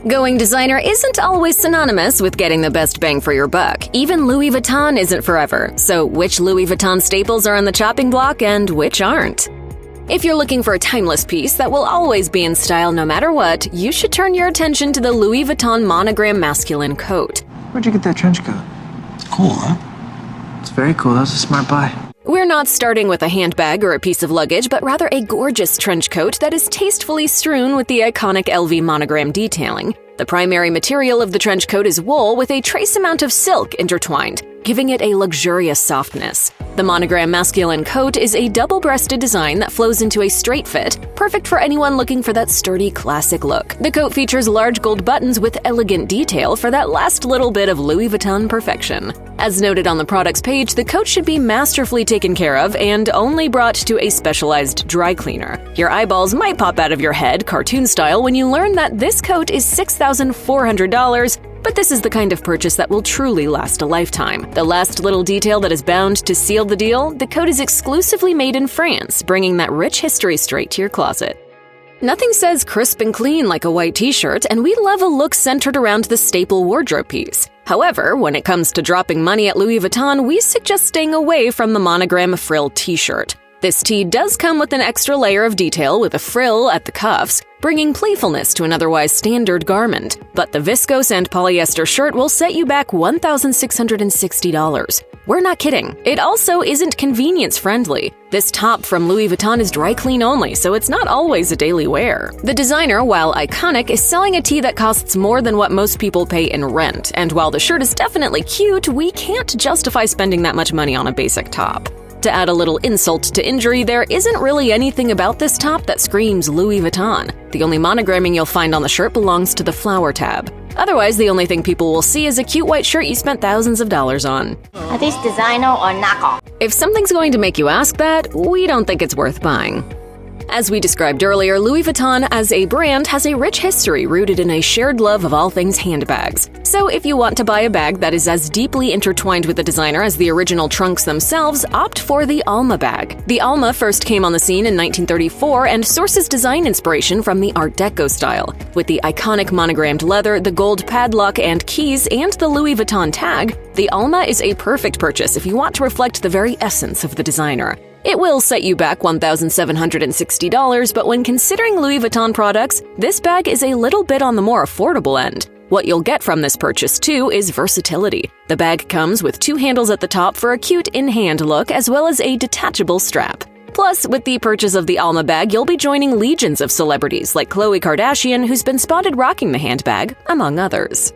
Going designer isn't always synonymous with getting the best bang for your buck. Even Louis Vuitton isn't forever. So which Louis Vuitton staples are on the chopping block and which aren't? If you're looking for a timeless piece that will always be in style no matter what, you should turn your attention to the Louis Vuitton Monogram Masculine Coat. Where'd you get that trench coat? It's cool, huh? It's very cool. That was a smart buy. We're not starting with a handbag or a piece of luggage, but rather a gorgeous trench coat that is tastefully strewn with the iconic LV monogram detailing. The primary material of the trench coat is wool with a trace amount of silk intertwined, giving it a luxurious softness. The Monogram Masculine Coat is a double-breasted design that flows into a straight fit, perfect for anyone looking for that sturdy, classic look. The coat features large gold buttons with elegant detail for that last little bit of Louis Vuitton perfection. As noted on the products page, the coat should be masterfully taken care of and only brought to a specialized dry cleaner. Your eyeballs might pop out of your head, cartoon style, when you learn that this coat is $6,400, but this is the kind of purchase that will truly last a lifetime. The last little detail that is bound to seal the deal, the coat is exclusively made in France, bringing that rich history straight to your closet. Nothing says crisp and clean like a white t-shirt, and we love a look centered around the staple wardrobe piece. However, when it comes to dropping money at Louis Vuitton, we suggest staying away from the monogram frill t-shirt. This tee does come with an extra layer of detail with a frill at the cuffs, bringing playfulness to an otherwise standard garment. But the viscose and polyester shirt will set you back $1,660. We're not kidding. It also isn't convenience-friendly. This top from Louis Vuitton is dry clean only, so it's not always a daily wear. The designer, while iconic, is selling a tee that costs more than what most people pay in rent. And while the shirt is definitely cute, we can't justify spending that much money on a basic top. To add a little insult to injury, there isn't really anything about this top that screams Louis Vuitton. The only monogramming you'll find on the shirt belongs to the flower tab. Otherwise, the only thing people will see is a cute white shirt you spent thousands of dollars on. Are these designer or knockoff? If something's going to make you ask that, we don't think it's worth buying. As we described earlier, Louis Vuitton as a brand has a rich history rooted in a shared love of all things handbags. So if you want to buy a bag that is as deeply intertwined with the designer as the original trunks themselves, opt for the Alma bag. The Alma first came on the scene in 1934 and sources design inspiration from the Art Deco style. With the iconic monogrammed leather, the gold padlock and keys, and the Louis Vuitton tag, the Alma is a perfect purchase if you want to reflect the very essence of the designer. It will set you back $1,760, but when considering Louis Vuitton products, this bag is a little bit on the more affordable end. What you'll get from this purchase, too, is versatility. The bag comes with two handles at the top for a cute in-hand look, as well as a detachable strap. Plus, with the purchase of the Alma bag, you'll be joining legions of celebrities like Khloe Kardashian, who's been spotted rocking the handbag, among others.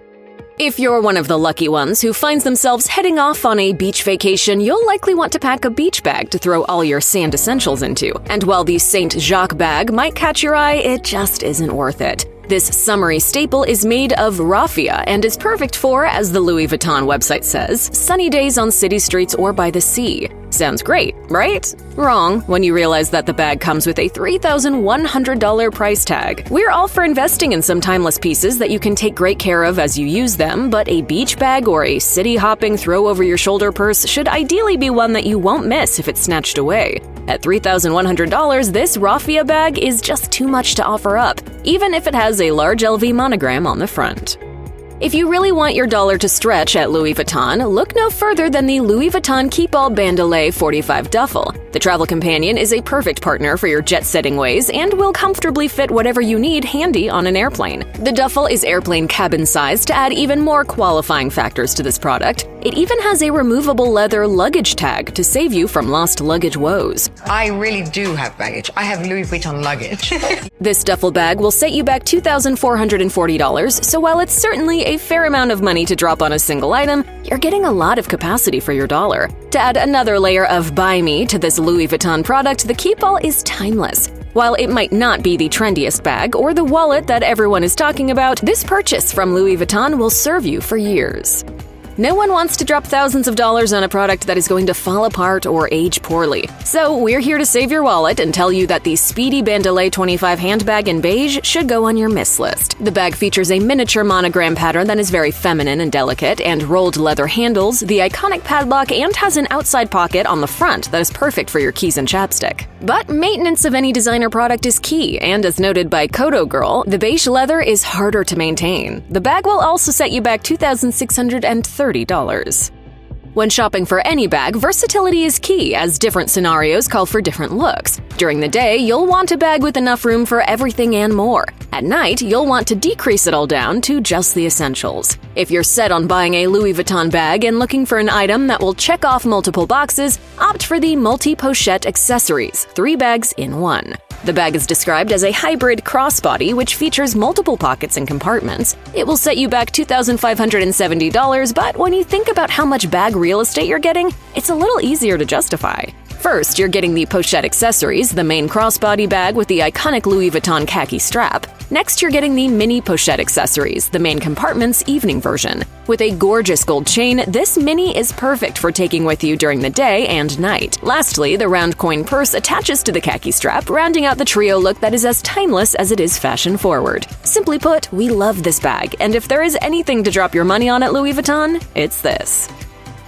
If you're one of the lucky ones who finds themselves heading off on a beach vacation, you'll likely want to pack a beach bag to throw all your sand essentials into. And while the Saint Jacques bag might catch your eye, it just isn't worth it. This summery staple is made of raffia and is perfect for, as the Louis Vuitton website says, sunny days on city streets or by the sea. Sounds great, right? Wrong, when you realize that the bag comes with a $3,100 price tag. We're all for investing in some timeless pieces that you can take great care of as you use them, but a beach bag or a city-hopping throw-over-your-shoulder purse should ideally be one that you won't miss if it's snatched away. At $3,100, this raffia bag is just too much to offer up, even if it has a large LV monogram on the front. If you really want your dollar to stretch at Louis Vuitton, look no further than the Louis Vuitton Keepall Bandoulière 45 duffel. The travel companion is a perfect partner for your jet-setting ways and will comfortably fit whatever you need handy on an airplane. The duffel is airplane cabin size to add even more qualifying factors to this product. It even has a removable leather luggage tag to save you from lost luggage woes. I really do have baggage. I have Louis Vuitton luggage. This duffel bag will set you back $2,440, so while it's certainly a fair amount of money to drop on a single item, you're getting a lot of capacity for your dollar. To add another layer of buy me to this Louis Vuitton product, the Keepall is timeless. While it might not be the trendiest bag or the wallet that everyone is talking about, this purchase from Louis Vuitton will serve you for years. No one wants to drop thousands of dollars on a product that is going to fall apart or age poorly. So we're here to save your wallet and tell you that the Speedy Bandolé 25 handbag in beige should go on your miss list. The bag features a miniature monogram pattern that is very feminine and delicate, and rolled leather handles, the iconic padlock, and has an outside pocket on the front that is perfect for your keys and chapstick. But maintenance of any designer product is key, and as noted by Kodo Girl, the beige leather is harder to maintain. The bag will also set you back $2,630. When shopping for any bag, versatility is key, as different scenarios call for different looks. During the day, you'll want a bag with enough room for everything and more. At night, you'll want to decrease it all down to just the essentials. If you're set on buying a Louis Vuitton bag and looking for an item that will check off multiple boxes, opt for the multi-pochette accessories, 3 bags in 1. The bag is described as a hybrid crossbody, which features multiple pockets and compartments. It will set you back $2,570, but when you think about how much bag real estate you're getting, it's a little easier to justify. First, you're getting the pochette accessories, the main crossbody bag with the iconic Louis Vuitton khaki strap. Next, you're getting the mini pochette accessories, the main compartment's evening version. With a gorgeous gold chain, this mini is perfect for taking with you during the day and night. Lastly, the round coin purse attaches to the khaki strap, rounding out the trio look that is as timeless as it is fashion-forward. Simply put, we love this bag, and if there is anything to drop your money on at Louis Vuitton, it's this.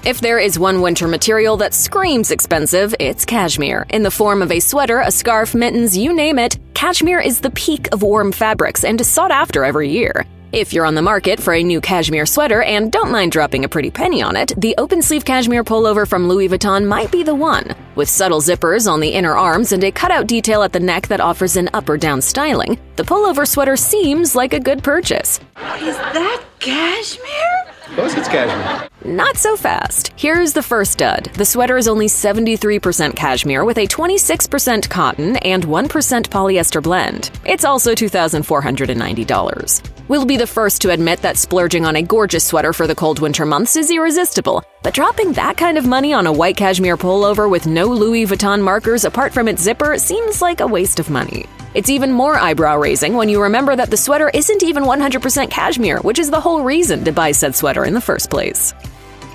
If there is one winter material that screams expensive, it's cashmere. In the form of a sweater, a scarf, mittens, you name it, cashmere is the peak of warm fabrics and is sought after every year. If you're on the market for a new cashmere sweater and don't mind dropping a pretty penny on it, the open-sleeve cashmere pullover from Louis Vuitton might be the one. With subtle zippers on the inner arms and a cutout detail at the neck that offers an up-or-down styling, the pullover sweater seems like a good purchase. Is that cashmere? Of course it's cashmere. Not so fast. Here's the first stud. The sweater is only 73% cashmere with a 26% cotton and 1% polyester blend. It's also $2,490. We'll be the first to admit that splurging on a gorgeous sweater for the cold winter months is irresistible, but dropping that kind of money on a white cashmere pullover with no Louis Vuitton markers apart from its zipper seems like a waste of money. It's even more eyebrow-raising when you remember that the sweater isn't even 100% cashmere, which is the whole reason to buy said sweater in the first place.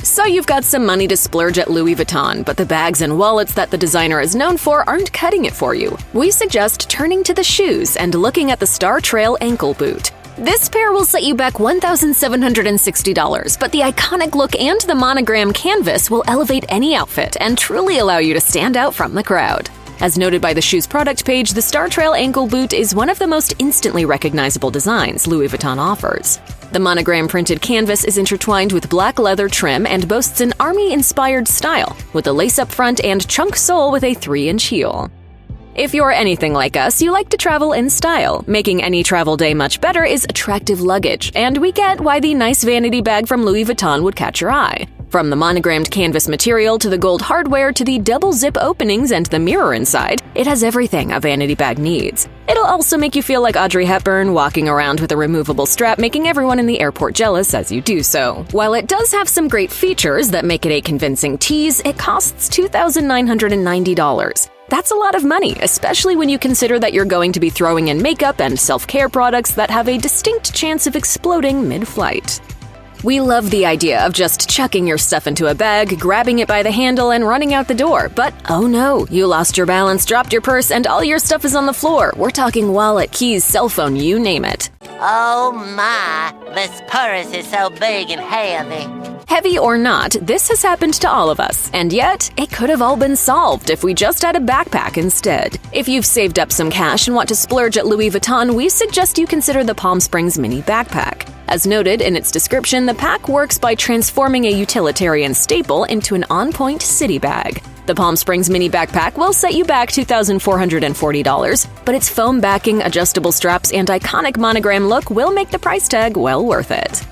So you've got some money to splurge at Louis Vuitton, but the bags and wallets that the designer is known for aren't cutting it for you. We suggest turning to the shoes and looking at the Star Trail ankle boot. This pair will set you back $1,760, but the iconic look and the monogram canvas will elevate any outfit and truly allow you to stand out from the crowd. As noted by the shoe's product page, the Star Trail ankle boot is one of the most instantly recognizable designs Louis Vuitton offers. The monogram printed canvas is intertwined with black leather trim and boasts an army-inspired style, with a lace-up front and chunk sole with a 3-inch heel. If you're anything like us, you like to travel in style. Making any travel day much better is attractive luggage, and we get why the nice vanity bag from Louis Vuitton would catch your eye. From the monogrammed canvas material to the gold hardware to the double zip openings and the mirror inside, it has everything a vanity bag needs. It'll also make you feel like Audrey Hepburn walking around with a removable strap, making everyone in the airport jealous as you do so. While it does have some great features that make it a convincing tease, it costs $2,990. That's a lot of money, especially when you consider that you're going to be throwing in makeup and self-care products that have a distinct chance of exploding mid-flight. We love the idea of just chucking your stuff into a bag, grabbing it by the handle, and running out the door. But oh no, you lost your balance, dropped your purse, and all your stuff is on the floor. We're talking wallet, keys, cell phone, you name it. Oh my, this purse is so big and heavy. Heavy or not, this has happened to all of us, and yet it could have all been solved if we just had a backpack instead. If you've saved up some cash and want to splurge at Louis Vuitton, we suggest you consider the Palm Springs Mini Backpack. As noted in its description, the pack works by transforming a utilitarian staple into an on-point city bag. The Palm Springs Mini Backpack will set you back $2,440, but its foam backing, adjustable straps, and iconic monogram look will make the price tag well worth it.